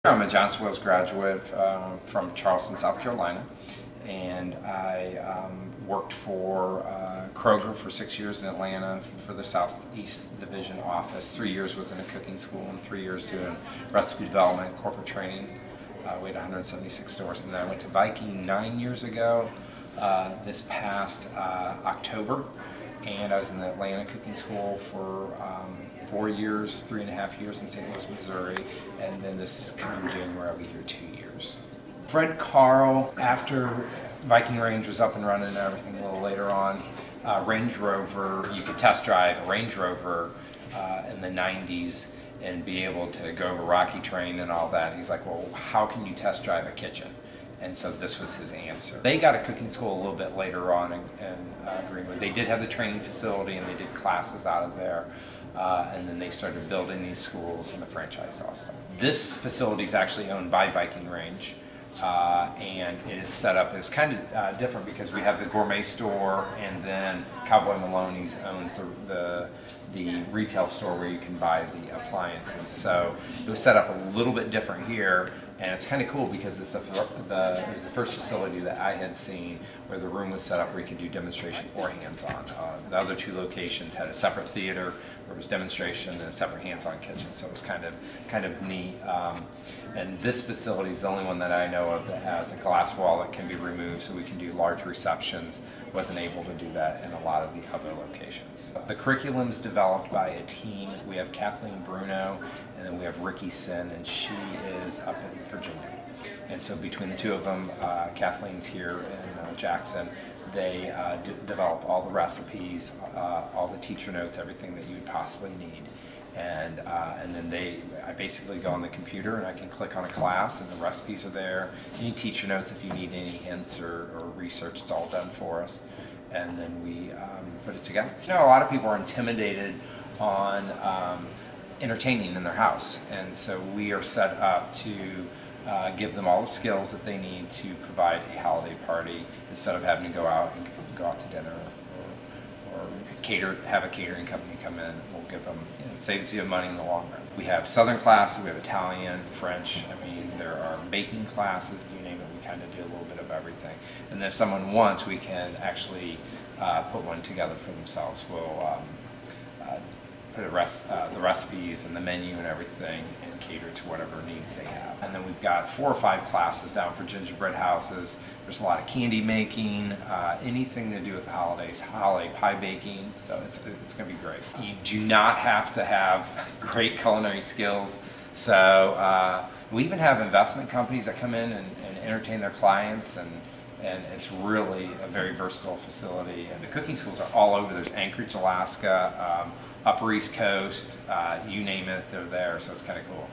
I'm a Johnson Wales graduate from Charleston, South Carolina, and I worked for Kroger for 6 years in Atlanta for the Southeast Division office. 3 years was in a cooking school and 3 years doing recipe development, corporate training. We had 176 stores, and then I went to Viking 9 years ago, this past October, and I was in the Atlanta cooking school for 4 years, 3.5 years in St. Louis, Missouri, and then this coming January I'll be here 2 years. Fred Carl, after Viking Range was up and running and everything a little later on, Range Rover, you could test drive a Range Rover in the 90s and be able to go over Rocky Train and all that. He's like, well, how can you test drive a kitchen? And so this was his answer. They got a cooking school a little bit later on in Greenwood. They did have the training facility and they did classes out of there. And then they started building these schools in the franchise also. This facility is actually owned by Viking Range. And it is set up, it's kind of different because we have the gourmet store, and then Cowboy Maloney's owns the retail store where you can buy the appliances. So it was set up a little bit different here, and it's kind of cool because it's it was the first facility that I had seen where the room was set up where you could do demonstration or hands-on. The other two locations had a separate theater where it was demonstration and a separate hands-on kitchen, so it was kind of neat. And this facility is the only one that I know of that has a glass wall that can be removed so we can do large receptions. Wasn't able to do that in a lot of the other locations. The curriculum is developed by a team. We have Kathleen Bruno, and then we have Ricky Sin, and she is up in Virginia. And so between the two of them, Kathleen's here in Jackson, they develop all the recipes, all the teacher notes, everything that you would possibly need. And then I basically go on the computer and I can click on a class and the recipes are there. Any teacher notes, if you need any hints or research, it's all done for us. And then we put it together. You know, a lot of people are intimidated on entertaining in their house. And so we are set up to give them all the skills that they need to provide a holiday party instead of having to go out to dinner or have a catering company come in. We'll give them, it saves you money in the long run. We have Southern classes, we have Italian, French, I mean, there are baking classes, you name it, we kind of do a little bit of everything. And then if someone wants, we can actually put one together for themselves. We'll put the recipes and the menu and everything and cater to whatever needs they have. And then we've got 4 or 5 classes down for gingerbread houses. There's a lot of candy making, anything to do with the holidays, holiday pie baking, so it's going to be great. You do not have to have great culinary skills, so we even have investment companies that come in and entertain their clients, and it's really a very versatile facility. And the cooking schools are all over. There's Anchorage, Alaska, Upper East Coast, you name it, they're there, so it's kind of cool.